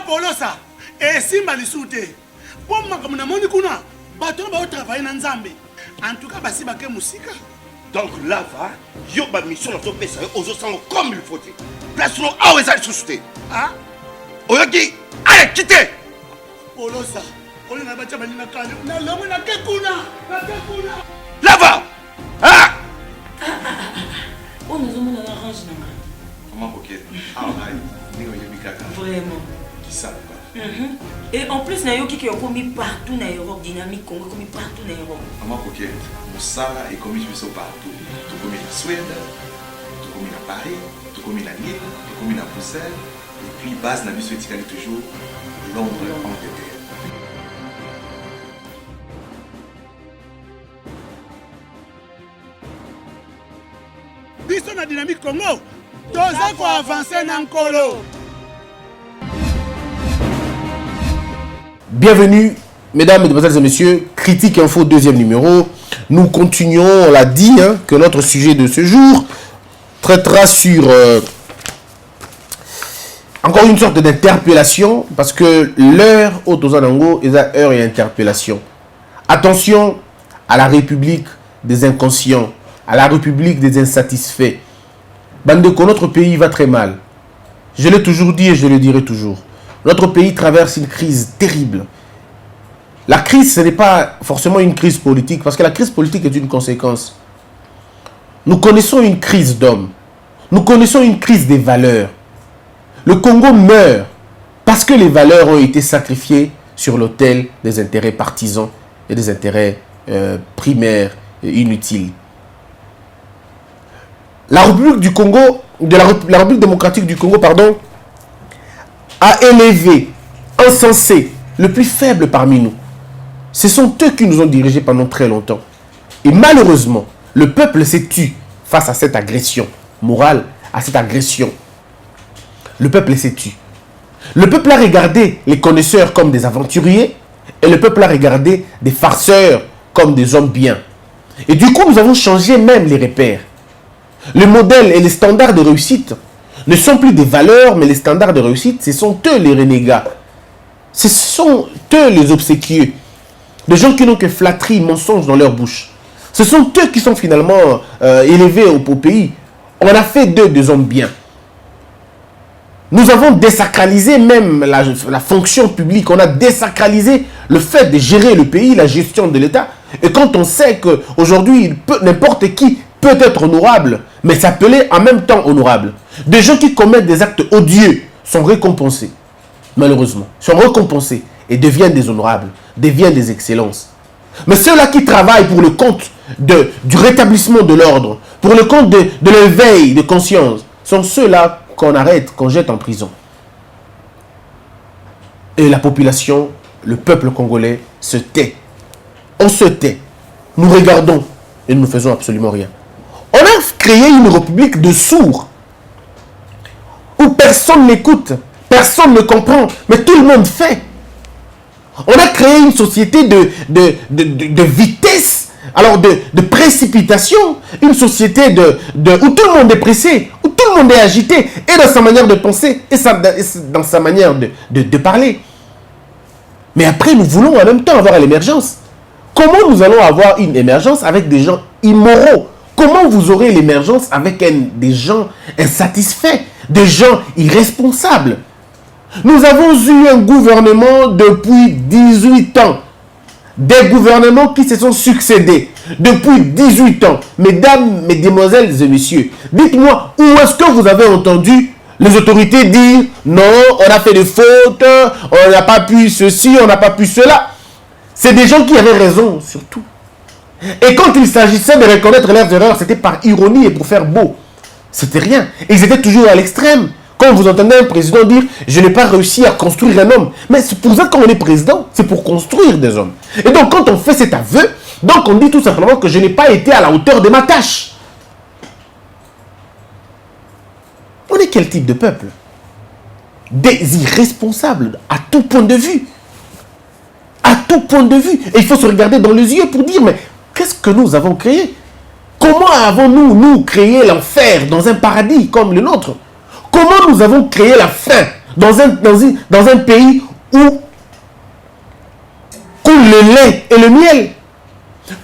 Polosa, et Simba Lissoute. Pour moi, comme on a kuna, bateau va travailler dans Zambé. En tout cas, basi baké musika. Donc là, va, yo ba mission dans ton pays, aux autres comme il faut. Place nous à où est-ce souté. Ah? Oyoki, allez, quittez. Polosa, on est là-bas, tu na kale. Na lomo na kekuna, Là va. Ah! On nous a mis dans la range. Comment ok? Ah, ouais, vraiment. Qui ça? Et en plus, il y a qui ont commis partout dans l'Europe, dynamique Congo, commis partout dans l'Europe. Comment ok? Moussala est commis partout. Tout commis en Suède, tout commis à Paris, tout commis à Lille, tout commis à Bruxelles. Et puis, base n'a vu toujours Londres, Angleterre. Biso na dynamique Congo, toza ko avancer na nkolo. Bienvenue, mesdames, mesdemoiselles et messieurs, Critique Info, deuxième numéro. Nous continuons, on l'a dit, que notre sujet de ce jour traitera sur encore une sorte d'interpellation, parce que l'heure au Tozanango est à heure et interpellation. Attention à la République des inconscients, à la République des insatisfaits. Bandeko, notre pays va très mal. Je l'ai toujours dit et je le dirai toujours. Notre pays traverse une crise terrible. La crise, ce n'est pas forcément une crise politique, parce que la crise politique est une conséquence. Nous connaissons une crise d'hommes. Nous connaissons une crise des valeurs. Le Congo meurt parce que les valeurs ont été sacrifiées sur l'autel des intérêts partisans et des intérêts primaires et inutiles. La République du Congo, la République démocratique du Congo, pardon, a élevé, encensé le plus faible parmi nous. Ce sont eux qui nous ont dirigés pendant très longtemps. Et malheureusement, le peuple s'est tu face à cette agression morale, à cette agression. Le peuple s'est tu. Le peuple a regardé les connaisseurs comme des aventuriers et le peuple a regardé des farceurs comme des hommes bien. Et du coup, nous avons changé même les repères. Le modèle et les standards de réussite ne sont plus des valeurs, mais les standards de réussite, ce sont eux les renégats. Ce sont eux les obséquieux. Des gens qui n'ont que flatterie, mensonge dans leur bouche. Ce sont eux qui sont finalement élevés au pays. On a fait d'eux des hommes bien. Nous avons désacralisé même la fonction publique. On a désacralisé le fait de gérer le pays, la gestion de l'État. Et quand on sait qu'aujourd'hui, n'importe qui peut être honorable, mais s'appeler en même temps honorable. Des gens qui commettent des actes odieux sont récompensés, malheureusement, sont récompensés et deviennent des honorables, deviennent des excellences. Mais ceux-là qui travaillent pour le compte du rétablissement de l'ordre, pour le compte de l'éveil de conscience, sont ceux-là qu'on arrête, qu'on jette en prison. Et la population, le peuple congolais se tait. On se tait. Nous regardons et nous ne faisons absolument rien. On a créé une république de sourds où personne n'écoute, personne ne comprend, mais tout le monde fait. On a créé une société de vitesse, alors de précipitation, une société où tout le monde est pressé, où tout le monde est agité, et dans sa manière de penser, et dans sa manière de parler. Mais après, nous voulons en même temps avoir l'émergence. Comment nous allons avoir une émergence avec des gens immoraux? Comment vous aurez l'émergence avec des gens insatisfaits, des gens irresponsables? Nous avons eu un gouvernement depuis 18 ans. Des gouvernements qui se sont succédés depuis 18 ans. Mesdames, mesdemoiselles et messieurs, dites-moi où est-ce que vous avez entendu les autorités dire non, on a fait des fautes, on n'a pas pu ceci, on n'a pas pu cela. C'est des gens qui avaient raison, surtout. Et quand il s'agissait de reconnaître leurs erreurs, c'était par ironie et pour faire beau. C'était rien. Ils étaient toujours à l'extrême. Quand vous entendez un président dire « je n'ai pas réussi à construire un homme », mais c'est pour ça qu'on est président, c'est pour construire des hommes. Et donc quand on fait cet aveu, donc on dit tout simplement que je n'ai pas été à la hauteur de ma tâche. On est quel type de peuple? Des irresponsables à tout point de vue. À tout point de vue. Et il faut se regarder dans les yeux pour dire, mais qu'est-ce que nous avons créé? Comment avons-nous, nous, créé l'enfer dans un paradis comme le nôtre? Comment nous avons créé la faim dans un pays où coule le lait et le miel?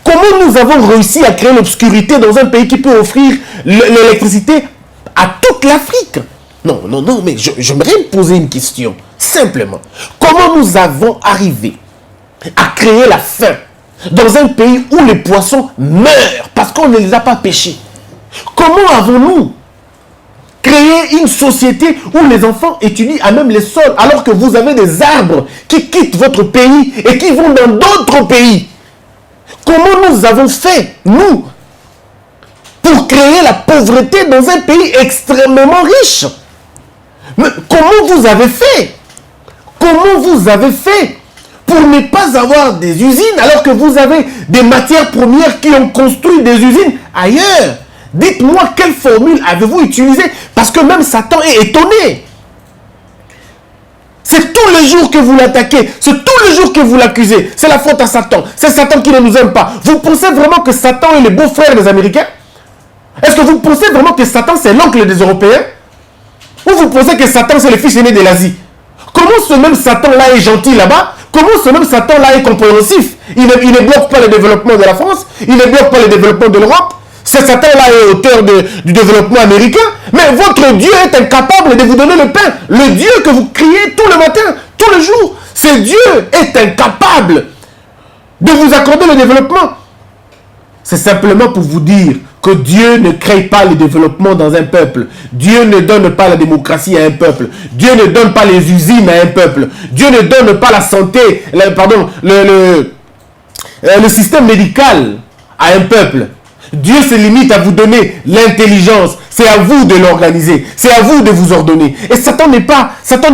Comment nous avons réussi à créer l'obscurité dans un pays qui peut offrir l'électricité à toute l'Afrique? Non, mais j'aimerais me poser une question, simplement. Comment nous avons arrivé à créer la faim dans un pays où les poissons meurent parce qu'on ne les a pas pêchés? Comment avons-nous créé une société où les enfants étudient à même les sols alors que vous avez des arbres qui quittent votre pays et qui vont dans d'autres pays? Comment nous avons fait, nous, pour créer la pauvreté dans un pays extrêmement riche? Mais comment vous avez fait? Comment vous avez fait pour ne pas avoir des usines alors que vous avez des matières premières qui ont construit des usines ailleurs? Dites-moi quelle formule avez-vous utilisée? Parce que même Satan est étonné. C'est tous les jours que vous l'attaquez. C'est tous les jours que vous l'accusez. C'est la faute à Satan. C'est Satan qui ne nous aime pas. Vous pensez vraiment que Satan est le beau-frère des Américains? Est-ce que vous pensez vraiment que Satan c'est l'oncle des Européens? Ou vous pensez que Satan c'est le fils aîné de l'Asie? Comment ce même Satan-là est gentil là-bas? Comment ce même Satan-là est compréhensif? Il ne bloque pas le développement de la France. Il ne bloque pas le développement de l'Europe. Ce Satan-là est auteur du développement américain. Mais votre Dieu est incapable de vous donner le pain. Le Dieu que vous criez tout le matin, tous les jours. Ce Dieu est incapable de vous accorder le développement. C'est simplement pour vous dire que Dieu ne crée pas le développement dans un peuple. Dieu ne donne pas la démocratie à un peuple. Dieu ne donne pas les usines à un peuple. Dieu ne donne pas la santé, le système médical à un peuple. Dieu se limite à vous donner l'intelligence. C'est à vous de l'organiser. C'est à vous de vous ordonner. Et Satan ne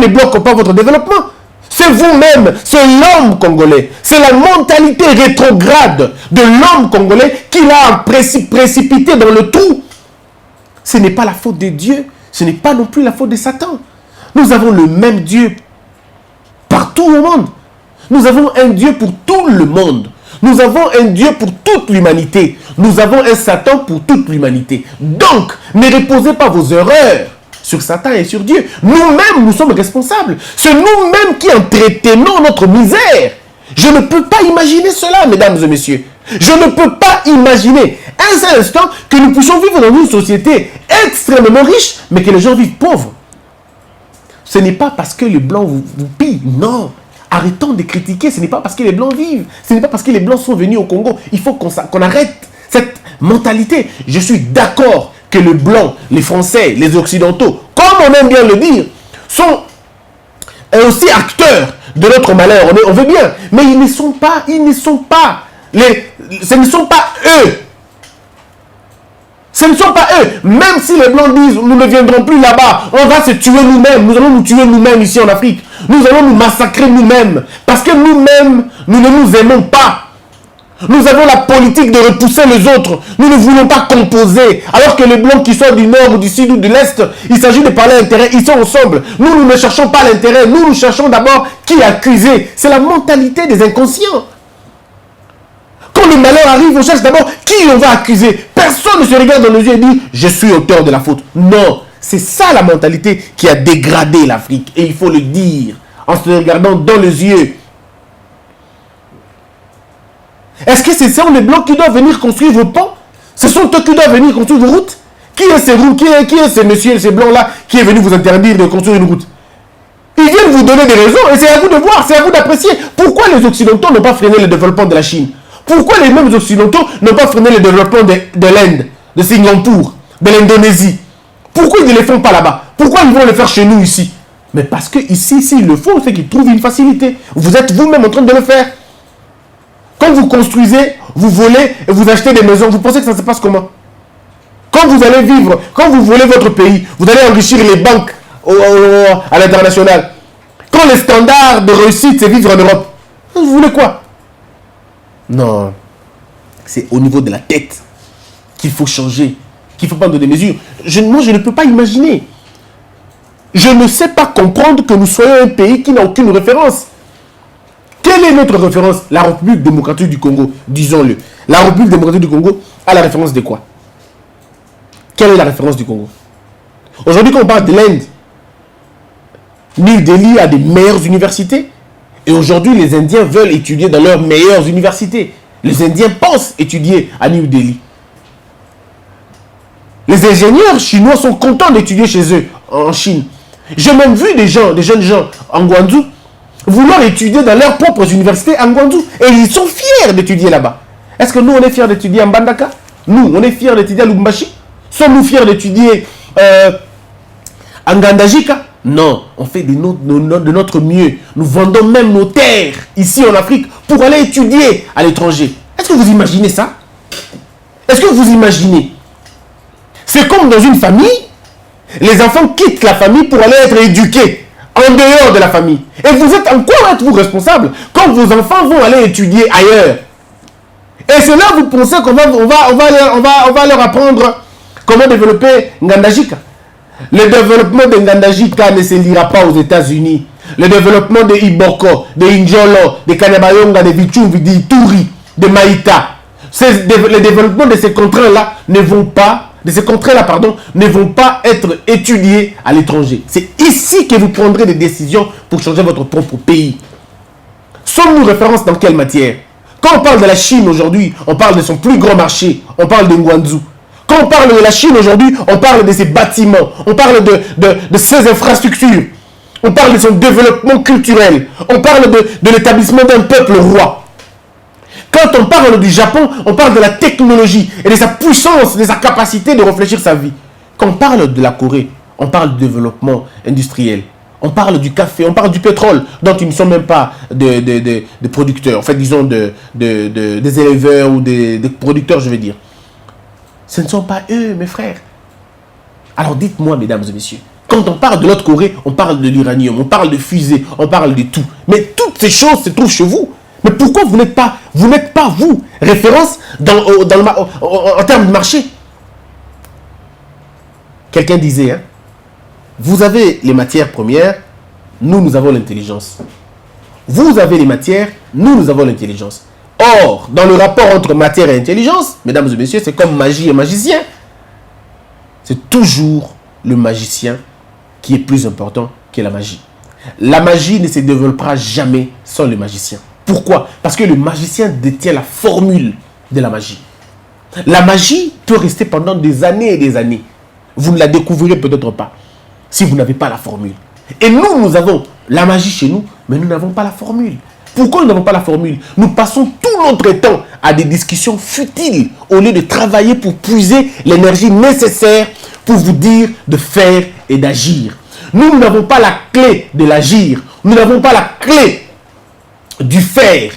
bloque pas votre développement. C'est vous-même, c'est l'homme congolais. C'est la mentalité rétrograde de l'homme congolais qui l'a précipité dans le trou. Ce n'est pas la faute de Dieu. Ce n'est pas non plus la faute de Satan. Nous avons le même Dieu partout au monde. Nous avons un Dieu pour tout le monde. Nous avons un Dieu pour toute l'humanité. Nous avons un Satan pour toute l'humanité. Donc, ne reposez pas vos erreurs sur Satan et sur Dieu. Nous-mêmes, nous sommes responsables. C'est nous-mêmes qui entretenons notre misère. Je ne peux pas imaginer cela, mesdames et messieurs. Je ne peux pas imaginer un seul instant que nous puissions vivre dans une société extrêmement riche, mais que les gens vivent pauvres. Ce n'est pas parce que les Blancs vous pillent, non. Arrêtons de critiquer, ce n'est pas parce que les Blancs vivent, ce n'est pas parce que les Blancs sont venus au Congo. Il faut qu'on arrête cette mentalité. Je suis d'accord que les Blancs, les Français, les Occidentaux, comme on aime bien le dire, sont aussi acteurs de notre malheur. On veut bien, mais ce ne sont pas eux. Ce ne sont pas eux. Même si les Blancs disent, nous ne viendrons plus là-bas, on va se tuer nous-mêmes, nous allons nous tuer nous-mêmes ici en Afrique. Nous allons nous massacrer nous-mêmes. Parce que nous-mêmes, nous ne nous aimons pas. Nous avons la politique de repousser les autres. Nous ne voulons pas composer. Alors que les Blancs qui sont du nord ou du sud ou de l'est, il s'agit de parler intérêt, ils sont ensemble. Nous ne cherchons pas l'intérêt. Nous cherchons d'abord qui accuser. C'est la mentalité des inconscients. Quand le malheur arrive, on cherche d'abord qui on va accuser. Personne ne se regarde dans les yeux et dit « je suis auteur de la faute ». Non, c'est ça la mentalité qui a dégradé l'Afrique. Et il faut le dire en se regardant dans les yeux. Est-ce que ce sont les Blancs qui doivent venir construire vos ponts? Ce sont eux qui doivent venir construire vos routes? Qui est ces routes? Qui est ces messieurs, ces Blancs-là qui est venu vous interdire de construire une route? Ils viennent vous donner des raisons et c'est à vous de voir, c'est à vous d'apprécier. Pourquoi les Occidentaux n'ont pas freiné le développement de la Chine? Pourquoi les mêmes Occidentaux n'ont pas freiné le développement de l'Inde, de Singapour, de l'Indonésie? Pourquoi ils ne les font pas là-bas? Pourquoi ils vont le faire chez nous ici? Mais parce que ici, s'ils le font, c'est qu'ils trouvent une facilité. Vous êtes vous-même en train de le faire. Quand vous construisez, vous volez et vous achetez des maisons, vous pensez que ça se passe comment? Quand vous allez vivre, quand vous volez votre pays, vous allez enrichir les banques à l'international. Quand les standards de réussite, c'est vivre en Europe, vous voulez quoi? Non, c'est au niveau de la tête qu'il faut changer, qu'il faut prendre des mesures. Moi, je ne peux pas imaginer. Je ne sais pas comprendre que nous soyons un pays qui n'a aucune référence. Quelle est notre référence? La République démocratique du Congo, disons-le. La République démocratique du Congo a la référence de quoi? Quelle est la référence du Congo? Aujourd'hui, quand on parle de l'Inde, New Delhi a des meilleures universités. Et aujourd'hui, les Indiens veulent étudier dans leurs meilleures universités. Les Indiens pensent étudier à New Delhi. Les ingénieurs chinois sont contents d'étudier chez eux, en Chine. J'ai même vu des jeunes gens en Guangzhou, vouloir étudier dans leurs propres universités en Guangzhou. Et ils sont fiers d'étudier là-bas. Est-ce que nous, on est fiers d'étudier en Bandaka? Nous, on est fiers d'étudier à Lubumbashi? Sommes-nous fiers d'étudier en Gandajika? Non, on fait de notre mieux. Nous vendons même nos terres ici en Afrique pour aller étudier à l'étranger. Est-ce que vous imaginez ça? Est-ce que vous imaginez? C'est comme dans une famille, les enfants quittent la famille pour aller être éduqués en dehors de la famille. Et vous êtes en quoi êtes-vous responsable quand vos enfants vont aller étudier ailleurs? Et c'est là vous pensez qu'on va leur apprendre comment développer Ngandajika. Le développement de Ngandajika ne se lira pas aux États-Unis. Le développement de Iboko, de Injolo, de Kanyabayonga, de Vichumvi, de Ituri, de Maïta. Le développement de ces contrats-là ne vont pas être étudiés à l'étranger. C'est ici que vous prendrez des décisions pour changer votre propre pays. Sommes-nous référence dans quelle matière? Quand on parle de la Chine aujourd'hui, on parle de son plus grand marché, on parle de Guangzhou. Quand on parle de la Chine aujourd'hui, on parle de ses bâtiments, on parle de ses infrastructures, on parle de son développement culturel, on parle de l'établissement d'un peuple roi. Quand on parle du Japon, on parle de la technologie et de sa puissance, de sa capacité de réfléchir sa vie. Quand on parle de la Corée, on parle de développement industriel. On parle du café, on parle du pétrole, dont ils ne sont même pas des producteurs. En fait, disons des éleveurs ou des producteurs, je veux dire. Ce ne sont pas eux, mes frères. Alors dites-moi, mesdames et messieurs, quand on parle de l'autre Corée, on parle de l'uranium, on parle de fusées, on parle de tout. Mais toutes ces choses se trouvent chez vous. Mais pourquoi vous n'êtes pas, vous, référence en termes de marché? Quelqu'un disait, hein, vous avez les matières premières, nous avons l'intelligence. Vous avez les matières, nous avons l'intelligence. Or, dans le rapport entre matière et intelligence, mesdames et messieurs, c'est comme magie et magicien. C'est toujours le magicien qui est plus important que la magie. La magie ne se développera jamais sans le magicien. Pourquoi? Parce que le magicien détient la formule de la magie. La magie peut rester pendant des années et des années. Vous ne la découvrirez peut-être pas si vous n'avez pas la formule. Et nous avons la magie chez nous, mais nous n'avons pas la formule. Pourquoi nous n'avons pas la formule? Nous passons tout notre temps à des discussions futiles au lieu de travailler pour puiser l'énergie nécessaire pour vous dire de faire et d'agir. Nous n'avons pas la clé de l'agir. Nous n'avons pas la clé du faire.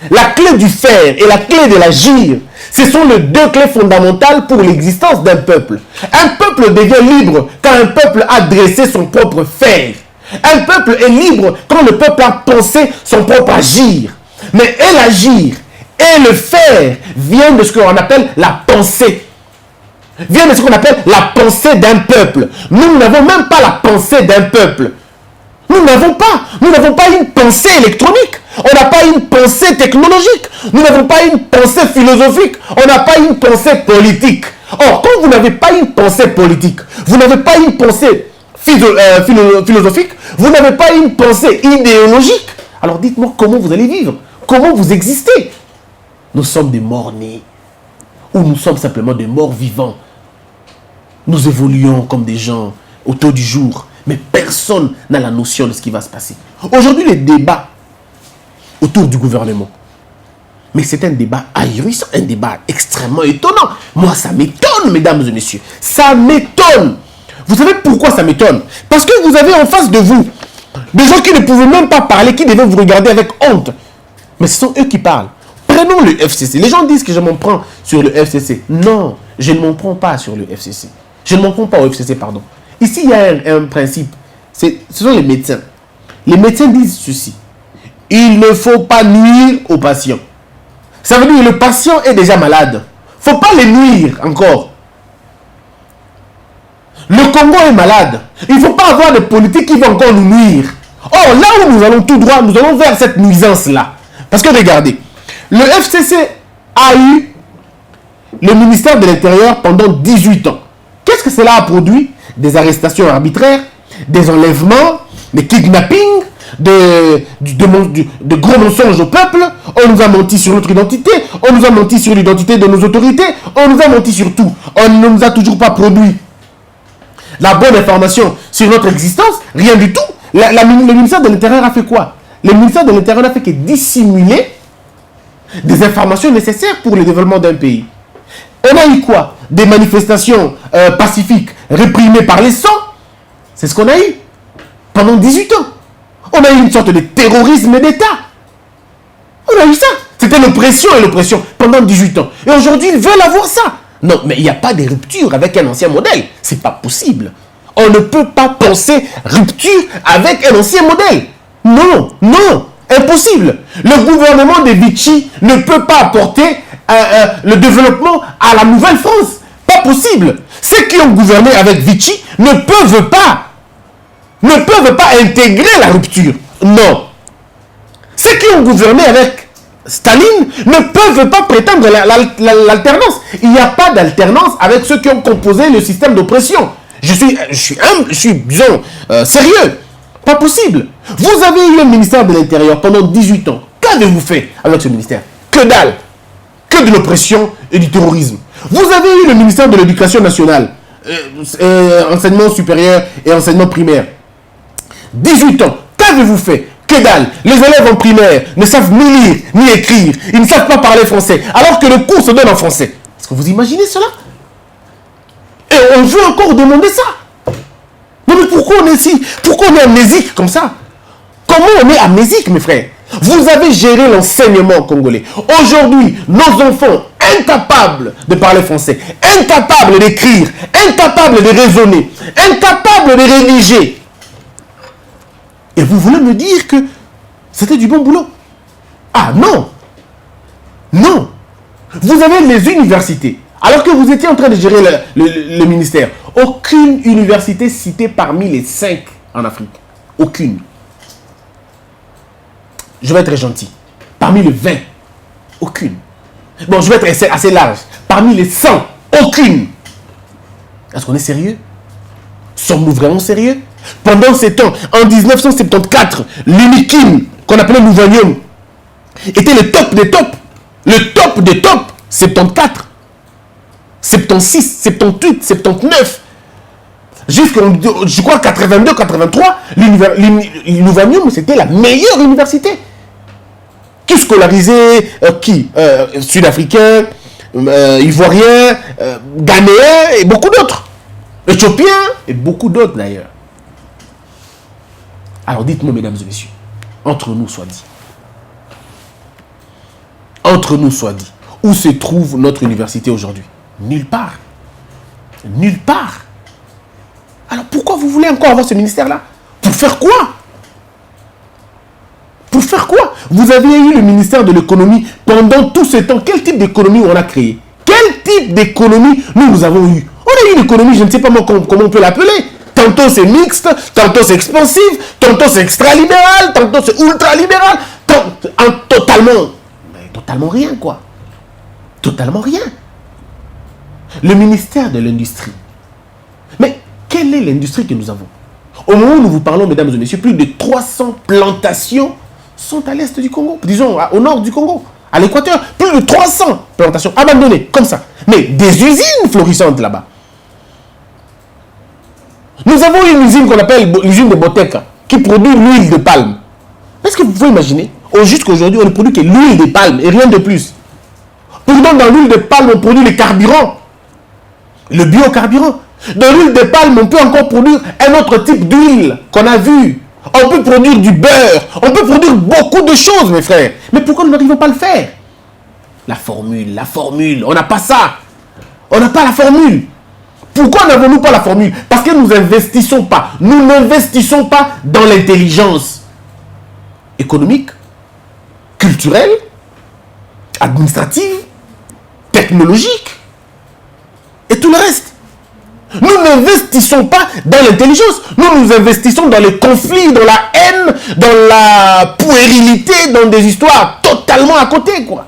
La clé du faire et la clé de l'agir, ce sont les deux clés fondamentales pour l'existence d'un peuple. Un peuple devient libre quand un peuple a dressé son propre faire. Un peuple est libre quand le peuple a pensé son propre agir. Mais et l'agir et le faire viennent de ce qu'on appelle la pensée. Viennent de ce qu'on appelle la pensée d'un peuple. Nous n'avons même pas la pensée d'un peuple. Nous n'avons pas une pensée électronique. On n'a pas une pensée technologique. Nous n'avons pas une pensée philosophique. On n'a pas une pensée politique. Or, quand vous n'avez pas une pensée politique, vous n'avez pas une pensée philosophique, vous n'avez pas une pensée idéologique, alors dites-moi comment vous allez vivre, comment vous existez. Nous sommes des morts-nés ou nous sommes simplement des morts vivants. Nous évoluons comme des gens autour du jour, mais personne n'a la notion de ce qui va se passer. Aujourd'hui, les débats autour du gouvernement, mais c'est un débat ahurissant, un débat extrêmement étonnant. Moi, ça m'étonne, mesdames et messieurs, ça m'étonne. Vous savez pourquoi ça m'étonne? Parce que vous avez en face de vous des gens qui ne pouvaient même pas parler, qui devaient vous regarder avec honte. Mais ce sont eux qui parlent. Prenons le FCC. Les gens disent que je m'en prends sur le FCC. Non, je ne m'en prends pas sur le FCC. Je ne m'en prends pas au FCC, pardon. Ici, il y a un principe. Ce sont les médecins. Les médecins disent ceci. Il ne faut pas nuire aux patients. Ça veut dire que le patient est déjà malade. Il ne faut pas les nuire encore. Le Congo est malade. Il ne faut pas avoir de politique qui va encore nous nuire. Or, là où nous allons tout droit, nous allons vers cette nuisance-là. Parce que regardez, le FCC a eu le ministère de l'Intérieur pendant 18 ans. Qu'est-ce que cela a produit? Des arrestations arbitraires, des enlèvements, des kidnappings, de gros mensonges au peuple. On nous a menti sur notre identité, on nous a menti sur l'identité de nos autorités, on nous a menti sur tout. On ne nous a toujours pas produit la bonne information sur notre existence, rien du tout. Le ministère de l'Intérieur a fait quoi? Le ministère de l'Intérieur n'a fait que dissimuler des informations nécessaires pour le développement d'un pays. On a eu quoi? Des manifestations pacifiques réprimées par les sangs. C'est ce qu'on a eu pendant 18 ans. On a eu une sorte de terrorisme d'État. On a eu ça. C'était l'oppression et l'oppression pendant 18 ans. Et aujourd'hui, ils veulent avoir ça. Non, mais il n'y a pas de rupture avec un ancien modèle. C'est pas possible. On ne peut pas penser rupture avec un ancien modèle. Non, non, impossible. Le gouvernement de Vichy ne peut pas apporter le développement à la Nouvelle-France. Pas possible. Ceux qui ont gouverné avec Vichy ne peuvent pas intégrer la rupture. Non. Ceux qui ont gouverné avec Staline ne peuvent pas prétendre l'alternance. Il n'y a pas d'alternance avec ceux qui ont composé le système d'oppression. Je suis disons, sérieux. Pas possible. Vous avez eu le ministère de l'Intérieur pendant 18 ans. Qu'avez-vous fait avec ce ministère? Que dalle. Que de l'oppression et du terrorisme. Vous avez eu le ministère de l'Éducation nationale, enseignement supérieur et enseignement primaire. 18 ans. Qu'avez-vous fait? Que dalle. Les élèves en primaire ne savent ni lire ni écrire. Ils ne savent pas parler français. Alors que le cours se donne en français. Est-ce que vous imaginez cela? Et on veut encore demander ça. Non mais pourquoi on est ici? Pourquoi on est amnésique comme ça? Comment on est amnésique, mes frères? Vous avez géré l'enseignement congolais. Aujourd'hui, nos enfants incapables de parler français, incapables d'écrire, incapables de raisonner, incapables de rédiger. Et vous voulez me dire que c'était du bon boulot? Ah non! Non! Vous avez les universités. Alors que vous étiez en train de gérer le ministère, aucune université citée parmi les 5 en Afrique. Aucune. Je vais être gentil. Parmi les 20, aucune. Bon, je vais être assez large. Parmi les 100, aucune. Est-ce qu'on est sérieux? Sommes-nous vraiment sérieux? Pendant ces temps, en 1974, l'UNIKIM, qu'on appelait Louvanium, était le top des tops. Le top des tops, 74. 76, 78, 79. Jusqu'en, je crois, 82, 83, l'Louvanium, c'était la meilleure université. Qui scolarisait qui Sud-Africains, Ivoiriens, Ghanéens et beaucoup d'autres. Éthiopiens et beaucoup d'autres d'ailleurs. Alors dites-moi, mesdames et messieurs, entre nous soit dit. Entre nous soit dit. Où se trouve notre université aujourd'hui? Nulle part. Nulle part. Alors pourquoi vous voulez encore avoir ce ministère-là? Pour faire quoi? Pour faire quoi? Vous avez eu le ministère de l'économie pendant tout ce temps. Quel type d'économie on a créé? Quel type d'économie nous avons eu? On a eu une économie, je ne sais pas moi comment on peut l'appeler. Tantôt c'est mixte, tantôt c'est expansif, tantôt c'est extra-libéral, tantôt c'est ultra-libéral. Totalement rien, quoi. Totalement rien. Le ministère de l'Industrie. Mais quelle est l'industrie que nous avons? Au moment où nous vous parlons, mesdames et messieurs, plus de 300 plantations sont à l'est du Congo, disons au nord du Congo, à l'équateur. Plus de 300 plantations abandonnées, comme ça. Mais des usines florissantes là-bas. Nous avons une usine qu'on appelle l'usine de Boteka, qui produit l'huile de palme. Est-ce que vous pouvez imaginer? Jusqu'aujourd'hui, on ne produit que l'huile de palme et rien de plus. Pourtant, dans l'huile de palme, on produit le carburant, le biocarburant. Dans l'huile de palme, on peut encore produire un autre type d'huile qu'on a vu. On peut produire du beurre, on peut produire beaucoup de choses, mes frères. Mais pourquoi nous n'arrivons pas à le faire? La formule, on n'a pas ça. On n'a pas la formule. Pourquoi n'avons-nous pas la formule? Parce que nous n'investissons pas. Nous n'investissons pas dans l'intelligence économique, culturelle, administrative, technologique et tout le reste. Nous n'investissons pas dans l'intelligence. Nous investissons dans les conflits, dans la haine, dans la puérilité, dans des histoires totalement à côté, quoi.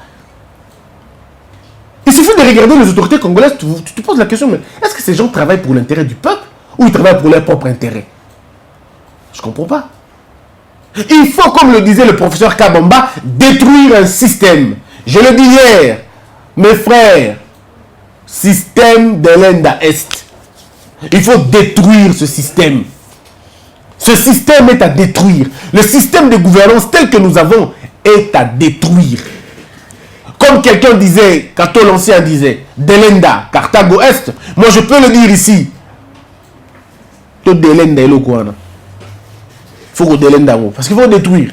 Il suffit de regarder les autorités congolaises, tu te poses la question, mais est-ce que ces gens travaillent pour l'intérêt du peuple ou ils travaillent pour leur propre intérêt? Je ne comprends pas. Il faut, comme le disait le professeur Kabamba, détruire un système. Je le dis hier, mes frères, système de l'Enda Est. Il faut détruire ce système. Ce système est à détruire. Le système de gouvernance tel que nous avons est à détruire. Comme quelqu'un disait, Cato l'Ancien disait, Delenda, Carthago Est, moi je peux le dire ici. Tout Delenda est le quoi. Il faut que Delenda, parce qu'il faut détruire.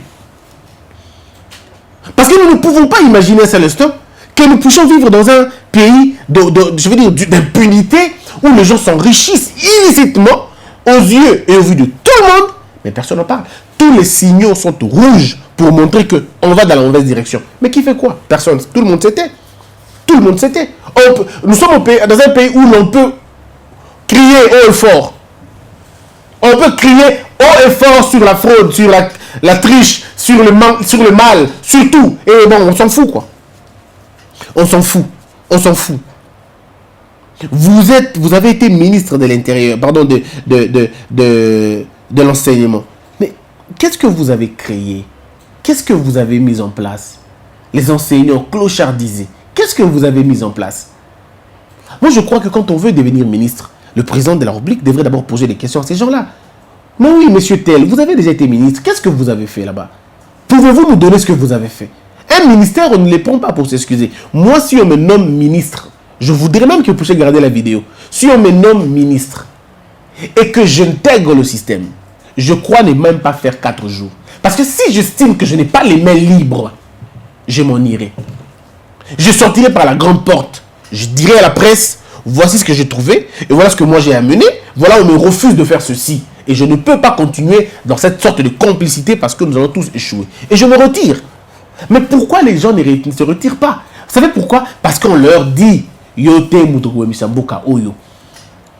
Parce que nous ne pouvons pas imaginer à cet instant que nous puissions vivre dans un pays je veux dire, d'impunité où les gens s'enrichissent illicitement aux yeux et aux vues de tout le monde, mais personne n'en parle. Tous les signaux sont rouges pour montrer qu'on va dans la mauvaise direction. Mais qui fait quoi? Personne. Tout le monde s'était. Tout le monde s'était. Nous sommes dans un pays où l'on peut crier haut et fort. On peut crier haut et fort sur la fraude, sur la triche, sur le mal, sur tout. Et bon, on s'en fout, quoi. On s'en fout. On s'en fout. Vous avez été ministre de l'Intérieur, pardon, de l'enseignement. Mais qu'est-ce que vous avez créé? Qu'est-ce que vous avez mis en place? Les enseignants clochardisés. Qu'est-ce que vous avez mis en place? Moi, je crois que quand on veut devenir ministre, le président de la République devrait d'abord poser des questions à ces gens-là. Mais oui, monsieur Tel, vous avez déjà été ministre. Qu'est-ce que vous avez fait là-bas? Pouvez-vous nous donner ce que vous avez fait? Un ministère, on ne les prend pas pour s'excuser. Moi, si on me nomme ministre, je voudrais même que vous puissiez regarder la vidéo. Si on me nomme ministre et que j'intègre le système, je crois ne même pas faire 4 jours. Parce que si j'estime que je n'ai pas les mains libres, je m'en irai. Je sortirai par la grande porte. Je dirai à la presse, voici ce que j'ai trouvé et voilà ce que moi j'ai amené. Voilà, on me refuse de faire ceci. Et je ne peux pas continuer dans cette sorte de complicité parce que nous allons tous échouer. Et je me retire. Mais pourquoi les gens ne se retirent pas? Vous savez pourquoi? Parce qu'on leur dit Yote Mutogo Misamboka Oyo.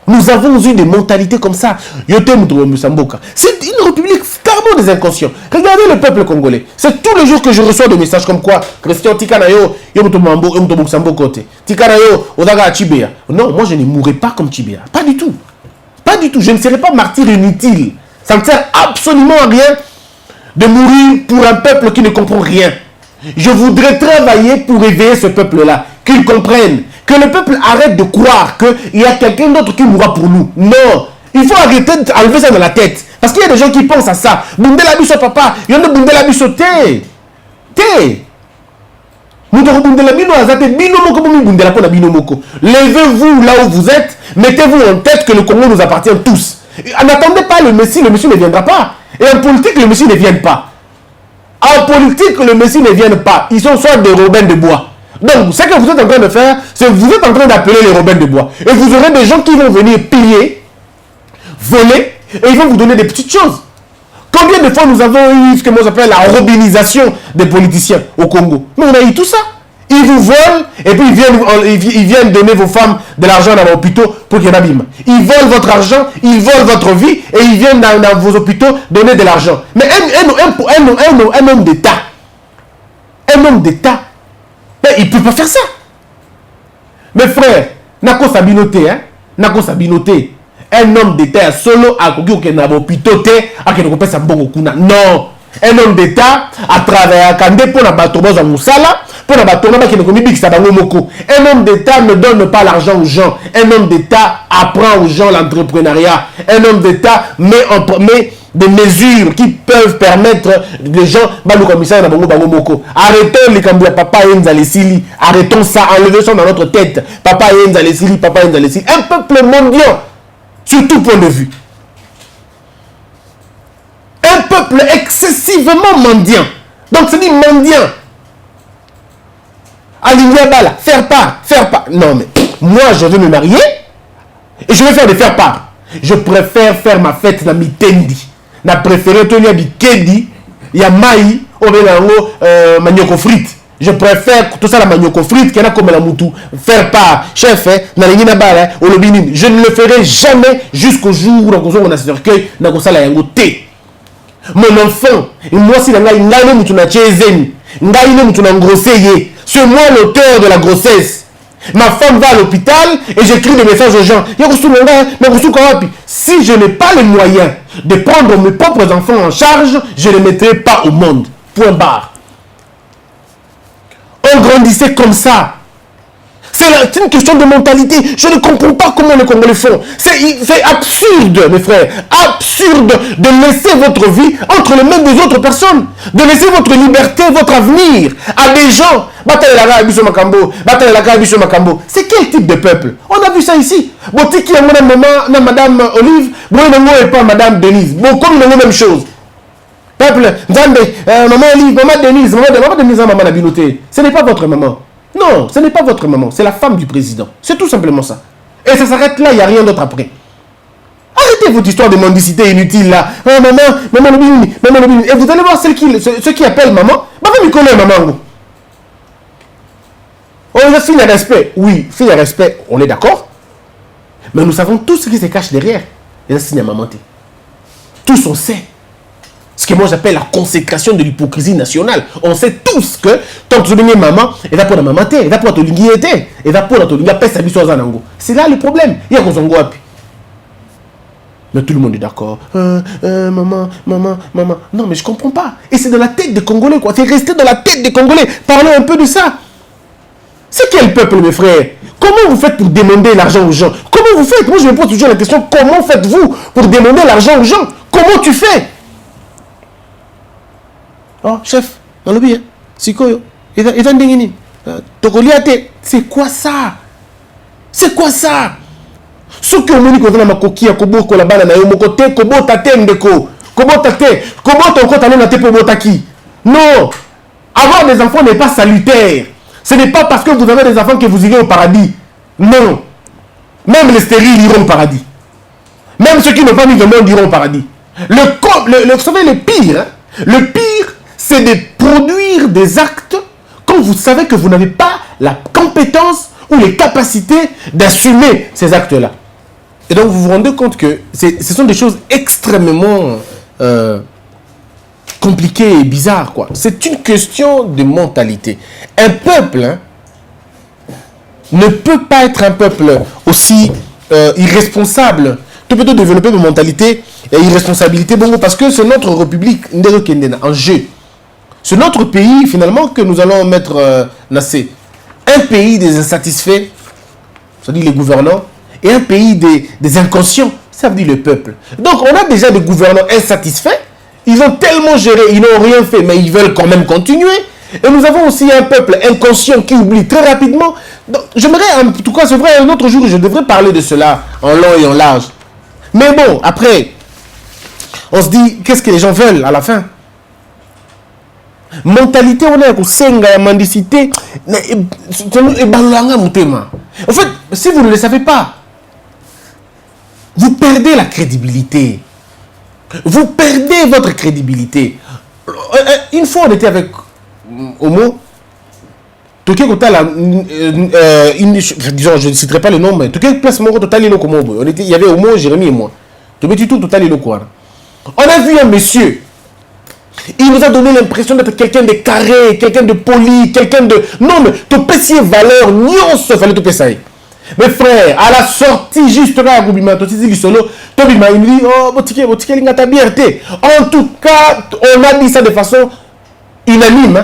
Nous avons eu des mentalités comme ça. Yote Mutogo Misamboka. C'est une république carrément des inconscients. Regardez le peuple congolais. C'est tous les jours que je reçois des messages comme quoi Christian Tikanayo, Yomutobo Sambokote. Tikanayo, Odaga Chibea. Non, moi je ne mourrai pas comme Chibea. Pas du tout. Pas du tout. Je ne serai pas martyr inutile. Ça ne sert absolument à rien de mourir pour un peuple qui ne comprend rien. Je voudrais travailler pour éveiller ce peuple-là, qu'ils comprennent, que le peuple arrête de croire qu'il y a quelqu'un d'autre qui mourra pour nous. Non, il faut arrêter d'enlever ça dans la tête. Parce qu'il y a des gens qui pensent à ça. Bundela biso papa, il y en a Bundela biso te. Levez-vous là où vous êtes, mettez-vous en tête que le Congo nous appartient tous. N'attendez pas le Messie ne viendra pas. Et en politique, le Messie ne vient pas. En politique, le Messie ne vient pas. Ils sont soit des Robins de Bois. Donc, ce que vous êtes en train de faire, c'est que vous êtes en train d'appeler les Robins de Bois. Et vous aurez des gens qui vont venir piller, voler, et ils vont vous donner des petites choses. Combien de fois nous avons eu ce que moi j'appelle la robinisation des politiciens au Congo? Mais on a eu tout ça. Ils vous volent et puis ils viennent donner vos femmes de l'argent dans vos hôpitaux pour qu'il y ait un abîme. Ils volent votre argent, ils volent votre vie et ils viennent dans vos hôpitaux donner de l'argent. Mais un homme d'État, il ne peut pas faire ça. Mes frères, Nako Sabinote, Nako Sabinote, un homme d'État solo à Kogi na hôpitaux à Kenoko sa Bongokuna. Non, un homme d'État à travers Kandé pour la batoba za musala. Un homme d'État ne donne pas l'argent aux gens. Un homme d'État apprend aux gens l'entrepreneuriat. Un homme d'État met des mesures qui peuvent permettre les gens. Arrêtons les Kambouya, papa Enza Lesili. Arrêtons ça, enlevez ça dans notre tête. Papa Enza Lesili, papa Enza Lesili. Un peuple mendiant, sur tout point de vue. Un peuple excessivement mendiant. Donc c'est dit mendiant. Aligner bala, faire part. Non mais, moi je veux me marier et je vais faire des faire part. Je préfère faire ma fête dans Mitendi. Na préféré tenir du Kedi, ya mai, ou bien manioko frites. Je préfère tout ça la manioko frites qui est comme la moutou. Faire part, chef, na lingina bala, ou le binin. Je ne le ferai jamais jusqu'au jour où on a ce cercueil, na ko sala yango te. Mon enfant, moi si la ngai mutuna chezeni, ngai mutuna ngrosseye. C'est moi l'auteur de la grossesse. Ma femme va à l'hôpital et j'écris des messages aux gens. Si je n'ai pas les moyens de prendre mes propres enfants en charge, je ne les mettrai pas au monde. Point barre. On grandissait comme ça. C'est une question de mentalité. Je ne comprends pas comment les Congolais font. C'est absurde, mes frères. Absurde de laisser votre vie entre les mains des autres personnes. De laisser votre liberté, votre avenir à des gens. C'est quel type de peuple? On a vu ça ici. Botiki et madame Olive, et pas madame Denise. Bon, comme la même chose. Peuple, maman Olive, maman Denise, maman Nabiloté. Ce n'est pas votre maman. Non, ce n'est pas votre maman, c'est la femme du président. C'est tout simplement ça. Et ça s'arrête là, il n'y a rien d'autre après. Arrêtez votre histoire de mendicité inutile là. Oh, maman, maman. Et vous allez voir ceux qui appellent maman. Maman, connaît maman. On a fini à respect. Oui, fini à respect, on est d'accord. Mais nous savons tout ce qui se cache derrière. Et ça signe à maman. Tous on sait. Ce que moi j'appelle la consécration de l'hypocrisie nationale. On sait tous que tant que tu es maman, elle va pour la maman, elle va pour la linguité, elle va pour la linguité. C'est là le problème. Il y a qu'on mais tout le monde est d'accord. Maman. Non, mais je comprends pas. Et c'est dans la tête des Congolais, quoi. C'est resté dans la tête des Congolais. Parlons un peu de ça. C'est quel peuple, mes frères? Comment vous faites pour demander l'argent aux gens? Comment vous faites? Moi, je me pose toujours la question, comment faites-vous pour demander l'argent aux gens? Comment tu fais? Oh, chef, dans le bien, c'est quoi? C'est quoi ça? C'est quoi ça? Ce que vous dites que vous coquille à Kobo, Kolabana, Nayomokote, Kobo Tatendeko, Kobo Tate, Kobo Tonko Tanonate Pobotaki. Non! Avoir des enfants n'est pas salutaire. Ce n'est pas parce que vous avez des enfants que vous irez au paradis. Non. Même les stériles iront au paradis. Même ceux qui n'ont pas mis de monde iront au paradis. Vous savez, le pire, le pire, c'est de produire des actes quand vous savez que vous n'avez pas la compétence ou les capacités d'assumer ces actes-là. Et donc, vous vous rendez compte que ce sont des choses extrêmement compliquées et bizarres, quoi. C'est une question de mentalité. Un peuple ne peut pas être un peuple aussi irresponsable. Tu peux développer une mentalité et irresponsabilité, bon, parce que c'est notre république en jeu. C'est notre pays, finalement, que nous allons mettre Nassé. Un pays des insatisfaits, ça dit les gouvernants, et un pays des inconscients, ça veut dire le peuple. Donc, on a déjà des gouvernants insatisfaits, ils ont tellement géré, ils n'ont rien fait, mais ils veulent quand même continuer. Et nous avons aussi un peuple inconscient qui oublie très rapidement. Donc, j'aimerais, en tout cas, c'est vrai, un autre jour, je devrais parler de cela en long et en large. Mais bon, après, on se dit, qu'est-ce que les gens veulent à la fin? Mentalité, on a une mendicité. En fait, si vous ne le savez pas, vous perdez la crédibilité. Vous perdez votre crédibilité. Une fois, on était avec Homo. Disons, je ne citerai pas le nom, mais il y avait Homo, Jérémy et moi. On a vu un monsieur. Il nous a donné l'impression d'être quelqu'un de carré, quelqu'un de poli, quelqu'un de... Non, mais tu peux essayer valeur, nion, il fallait tout ça. Mes frères, à la sortie, juste là, il me dit, oh, en tout cas, on a dit ça de façon unanime,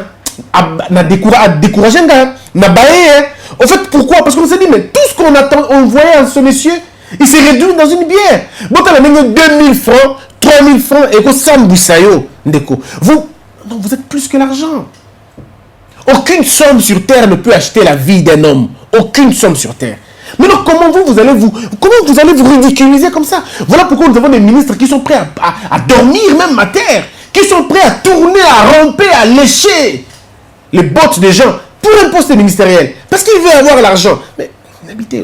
à décourager, en fait, pourquoi? Parce qu'on s'est dit, mais tout ce qu'on attend, on voyait en ce monsieur, il s'est réduit dans une bière. Bon, tu as 2000 francs, 3000 francs, et vous êtes plus que l'argent. Aucune somme sur terre ne peut acheter la vie d'un homme. Aucune somme sur terre. Mais donc, comment vous allez vous ridiculiser comme ça? Voilà pourquoi nous avons des ministres qui sont prêts à dormir même à terre, qui sont prêts à tourner, à ramper, à lécher les bottes des gens pour un poste ministériel. Parce qu'ils veulent avoir l'argent. Mais,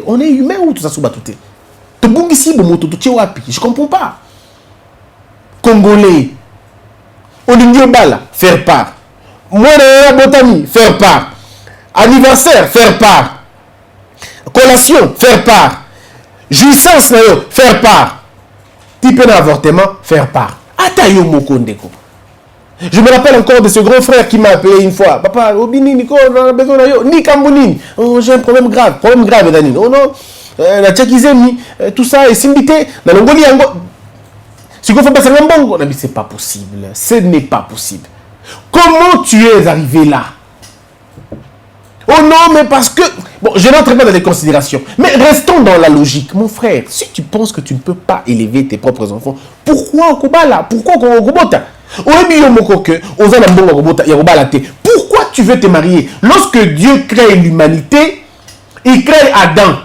on est humain ou tout ça sous batouté? Je comprends pas. Congolais. Bala, faire part. Moi, botanie, faire part. Anniversaire, faire part. Collation, faire part. Jouissance, faire part. Type d'avortement, faire part. Atayo Mokondeko. Je me rappelle encore de ce grand frère qui m'a appelé une fois. Papa, Obini, Nico, on a besoin de ni Kambounine. Oh, j'ai un problème grave, Danine. Oh non, la Tchakizemi, tout ça est symbité. Dans l'Angolie, Si on fait pas ça, on a dit c'est pas possible. Ce n'est pas possible. Comment tu es arrivé là? Oh non, mais parce que... Bon, je n'entre pas dans les considérations. Mais restons dans la logique. Mon frère, si tu penses que tu ne peux pas élever tes propres enfants, pourquoi Okobala? Pourquoi Okobota? Pourquoi tu veux te marier? Lorsque Dieu crée l'humanité, il crée Adam.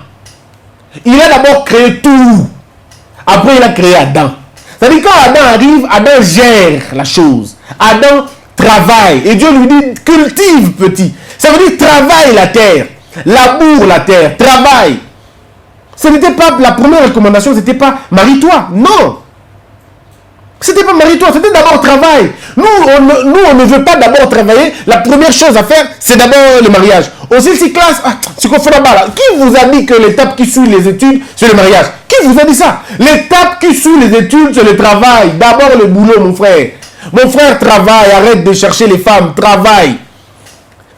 Il a d'abord créé tout. Après, il a créé Adam. C'est-à-dire quand Adam arrive, Adam gère la chose. Adam travaille. Et Dieu lui dit, cultive petit. Ça veut dire travaille la terre. Laboure la terre. Travaille. Ce n'était pas la première recommandation, ce n'était pas marie-toi. Non. C'était pas marie-toi, c'était d'abord travail. Nous, on ne veut pas d'abord travailler. La première chose à faire, c'est d'abord le mariage. Aussi, si classe, c'est qu'on fait là-bas là. Qui vous a dit que l'étape qui suit les études, c'est le mariage? Qui vous a dit ça? L'étape qui suit les études, c'est le travail. D'abord le boulot, mon frère. Mon frère, travaille. Arrête de chercher les femmes. Travaille.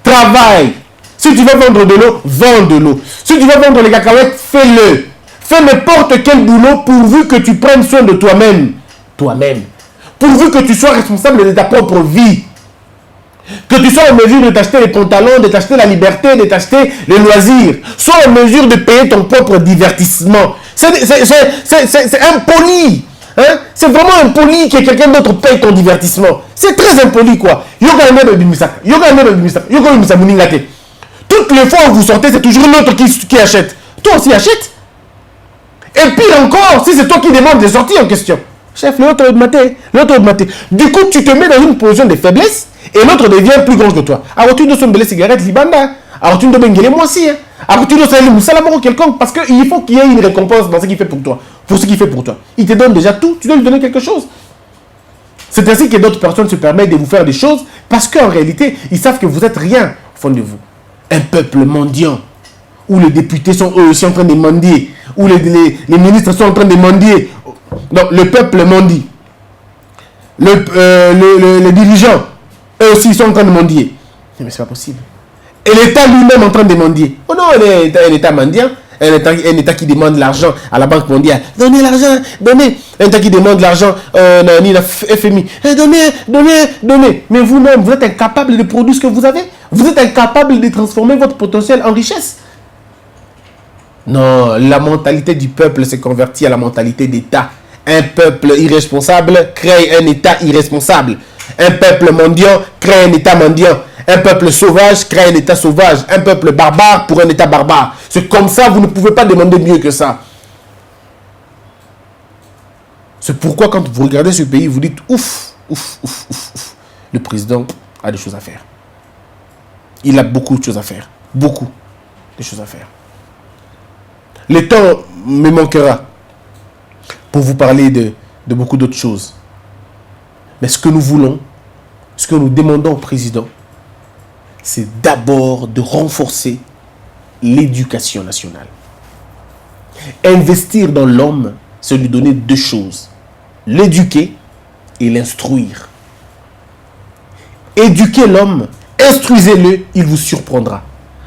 Travaille. Si tu veux vendre de l'eau, vends de l'eau. Si tu veux vendre les cacahuètes, fais-le. Fais n'importe quel boulot pourvu que tu prennes soin de toi-même. Toi-même. Pourvu que tu sois responsable de ta propre vie. Que tu sois en mesure de t'acheter les pantalons, de t'acheter la liberté, de t'acheter les loisirs. Sois en mesure de payer ton propre divertissement. C'est impoli. Hein? C'est vraiment impoli que quelqu'un d'autre paye ton divertissement. C'est très impoli, quoi. Toutes les fois où vous sortez, c'est toujours l'autre qui achète. Toi aussi achète. Et pire encore, si c'est toi qui demandes des sorties en question. Chef, l'autre est maté. Du coup, tu te mets dans une position de faiblesse et l'autre devient plus grand que toi. Alors, tu dois se cigarette libanda. Alors, tu dois benguer moi aussi. Alors, tu dois salir moussalamoro quelconque parce qu'il faut qu'il y ait une récompense dans ce qu'il fait pour toi. Pour ce qu'il fait pour toi. Il te donne déjà tout, tu dois lui donner quelque chose. C'est ainsi que d'autres personnes se permettent de vous faire des choses parce qu'en réalité, ils savent que vous n'êtes rien au fond de vous. Un peuple mendiant où les députés sont eux aussi en train de mendier, où les ministres sont en train de mendier. Donc, le peuple mendie. Les dirigeants, eux aussi, sont en train de mendier. Mais c'est pas possible. Et l'État lui-même en train de mendier. Oh non, un État mendiant, un État qui demande l'argent à la Banque mondiale. Donnez l'argent, donnez. Un État qui demande l'argent à la FMI. Donnez. Mais vous-même, vous êtes incapable de produire ce que vous avez. Vous êtes incapable de transformer votre potentiel en richesse. Non, la mentalité du peuple s'est convertie à la mentalité d'État. Un peuple irresponsable crée un État irresponsable. Un peuple mendiant crée un État mendiant. Un peuple sauvage crée un État sauvage. Un peuple barbare pour un État barbare. C'est comme ça, vous ne pouvez pas demander mieux que ça. C'est pourquoi quand vous regardez ce pays, vous dites ouf. Le président a des choses à faire. Il a beaucoup de choses à faire. Beaucoup de choses à faire. Le temps me manquera pour vous parler de beaucoup d'autres choses. Mais ce que nous voulons, ce que nous demandons au président, c'est d'abord de renforcer l'éducation nationale. Investir dans l'homme, c'est lui donner deux choses. L'éduquer et l'instruire. Éduquez l'homme, instruisez-le, il vous surprendra.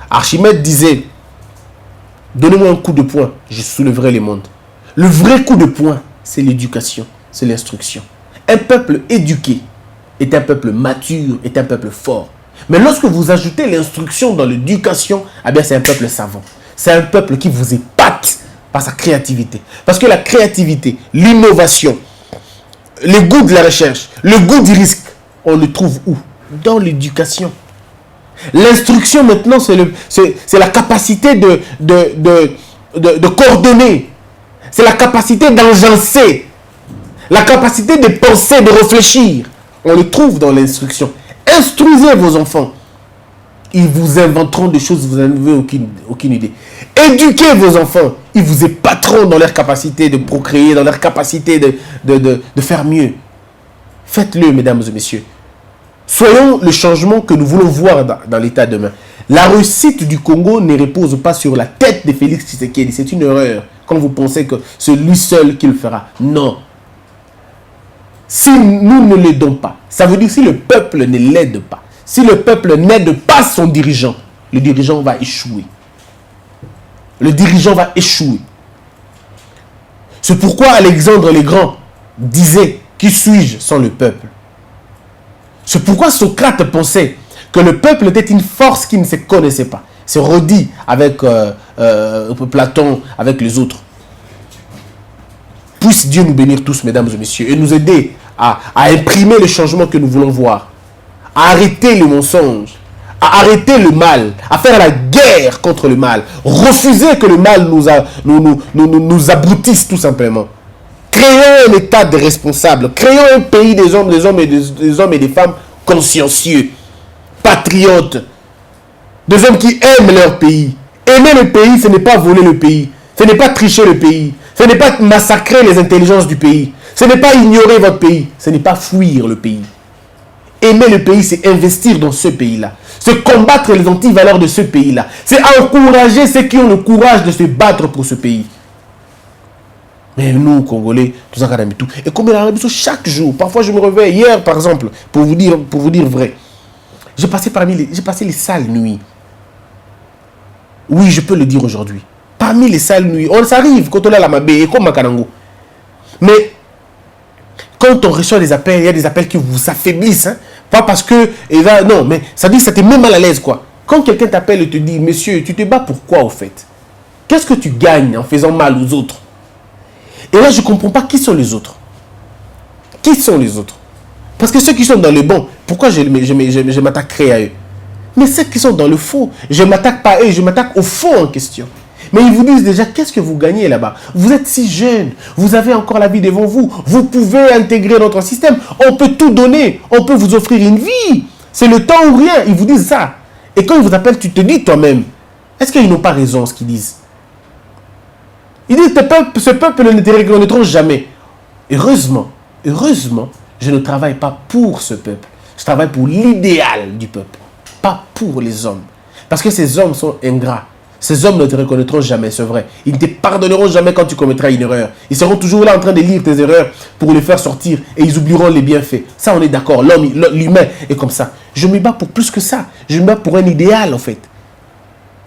Archimède disait, donnez-moi un coup de poing, je soulèverai les mondes. Le vrai coup de poing, c'est l'éducation, c'est l'instruction. Un peuple éduqué est un peuple mature, est un peuple fort. Mais lorsque vous ajoutez l'instruction dans l'éducation, eh bien c'est un peuple savant. C'est un peuple qui vous épate par sa créativité. Parce que la créativité, l'innovation, le goût de la recherche, le goût du risque, on le trouve où? Dans l'éducation. L'instruction maintenant, c'est la capacité de coordonner. C'est la capacité d'engencer. La capacité de penser, de réfléchir. On le trouve dans l'instruction. Instruisez vos enfants. Ils vous inventeront des choses, vous n'avez aucune idée. Éduquez vos enfants. Ils vous épateront dans leur capacité de procréer, dans leur capacité de faire mieux. Faites-le, mesdames et messieurs. Soyons le changement que nous voulons voir dans l'État demain. La réussite du Congo ne repose pas sur la tête de Félix Tshisekedi. C'est une erreur quand vous pensez que c'est lui seul qui le fera. Non. Si nous ne l'aidons pas, ça veut dire si le peuple ne l'aide pas, si le peuple n'aide pas son dirigeant, le dirigeant va échouer. Le dirigeant va échouer. C'est pourquoi Alexandre le Grand disait, qui suis-je sans le peuple? C'est pourquoi Socrate pensait que le peuple était une force qui ne se connaissait pas. C'est redit avec Platon, avec les autres. Puisse Dieu nous bénir tous, mesdames et messieurs, et nous aider à imprimer le changement que nous voulons voir, à arrêter le mensonge, à arrêter le mal, à faire la guerre contre le mal, refuser que le mal nous abrutisse tout simplement. Créons un état de responsables, créons un pays des hommes et des femmes consciencieux, patriotes, des hommes qui aiment leur pays. Aimer le pays, ce n'est pas voler le pays, ce n'est pas tricher le pays, ce n'est pas massacrer les intelligences du pays, ce n'est pas ignorer votre pays, ce n'est pas fuir le pays. Aimer le pays, c'est investir dans ce pays-là. C'est combattre les antivaleurs de ce pays-là. C'est encourager ceux qui ont le courage de se battre pour ce pays. Mais nous, Congolais, tout ça, tout. Et comme il a chaque jour, parfois je me réveille, hier par exemple, pour vous dire vrai, j'ai passé les sales nuits. Oui, je peux le dire aujourd'hui. Parmi les sales nuits, on s'arrive quand on a la mabé et comme Makarango. Mais quand on reçoit des appels, il y a des appels qui vous affaiblissent. Hein? Pas parce que... non, mais ça dit que ça te met mal à l'aise, quoi. Quand quelqu'un t'appelle et te dit, monsieur, tu te bats pourquoi, au fait? Qu'est-ce que tu gagnes en faisant mal aux autres? Et là, je ne comprends pas qui sont les autres. Qui sont les autres? Parce que ceux qui sont dans le bon, pourquoi je m'attaquerai à eux? Mais ceux qui sont dans le faux, je ne m'attaque pas à eux, je m'attaque au faux en question. Mais ils vous disent déjà, qu'est-ce que vous gagnez là-bas? Vous êtes si jeune, vous avez encore la vie devant vous, vous pouvez intégrer notre système, on peut tout donner, on peut vous offrir une vie. C'est le temps ou rien, ils vous disent ça. Et quand ils vous appellent, tu te dis toi-même, est-ce qu'ils n'ont pas raison ce qu'ils disent? Ils disent, ce peuple ne te reconnaîtront jamais. Heureusement, je ne travaille pas pour ce peuple, je travaille pour l'idéal du peuple, pas pour les hommes. Parce que ces hommes sont ingrats. Ces hommes ne te reconnaîtront jamais, c'est vrai. Ils ne te pardonneront jamais quand tu commettras une erreur. Ils seront toujours là en train de lire tes erreurs pour les faire sortir et ils oublieront les bienfaits. Ça, on est d'accord. L'humain est comme ça. Je me bats pour plus que ça. Je me bats pour un idéal, en fait.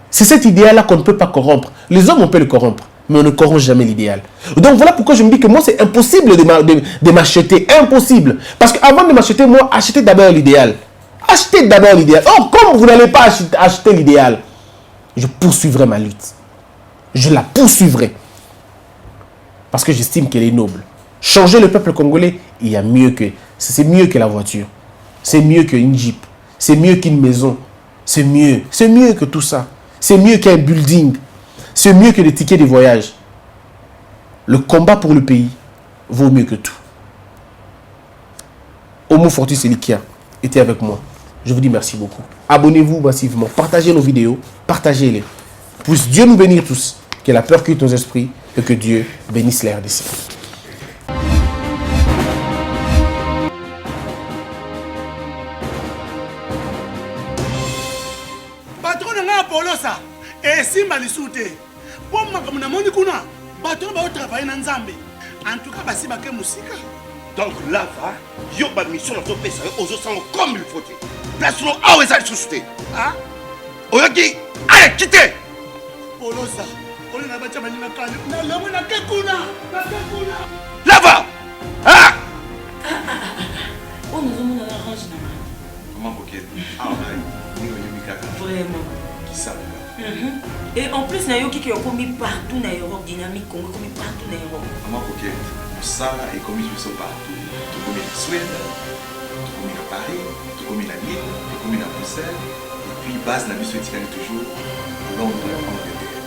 C'est cet idéal-là qu'on ne peut pas corrompre. Les hommes, on peut le corrompre, mais on ne corrompt jamais l'idéal. Donc, voilà pourquoi je me dis que moi, c'est impossible de m'acheter. Impossible. Parce qu'avant de m'acheter, moi, achetez d'abord l'idéal. Achetez d'abord l'idéal. Oh, comme vous n'allez pas acheter l'idéal, je poursuivrai ma lutte. Je la poursuivrai. Parce que j'estime qu'elle est noble. Changer le peuple congolais, il y a mieux que... C'est mieux que la voiture. C'est mieux qu'une Jeep. C'est mieux qu'une maison. C'est mieux. C'est mieux que tout ça. C'est mieux qu'un building. C'est mieux que des tickets de voyage. Le combat pour le pays vaut mieux que tout. Homo Fortis Elikia était avec moi. Je vous dis merci beaucoup. Abonnez-vous massivement. Partagez nos vidéos. Partagez-les. Puisse Dieu nous bénir tous. Que la peur quitte nos esprits et que Dieu bénisse la RDC. Patron nga Polosa et simba lisute. Pour moi comme na moni kuna, patron ba travailler na Nzambe. En tout cas basi ba ke musika. Donc là, yo ba mission na to pesa aux sango comme il faut. Place no a weza susute. Ah? Oyoki, allez quittez. Polosa, on na ba chama ni na kali. Na lemo na ke kuna. Na ke kuna. Là-bas. Ah! Oh, nous avons la range na. Comment coquette? Ah, ni yo mikaka. Vraiment. Qui ça? Et en plus, na yo qui est commis partout na Europe, dynamique Congo commis partout na Europe. Comment coquette? Ça est commis partout. Tout comme en Suède, tout comme en Paris, tout comme en Lille, tout comme en Bruxelles. Et puis, base, la mission est toujours Londres, Angleterre.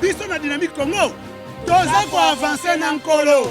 Biso na dynamique Congo, toza ko avancer na nkolo.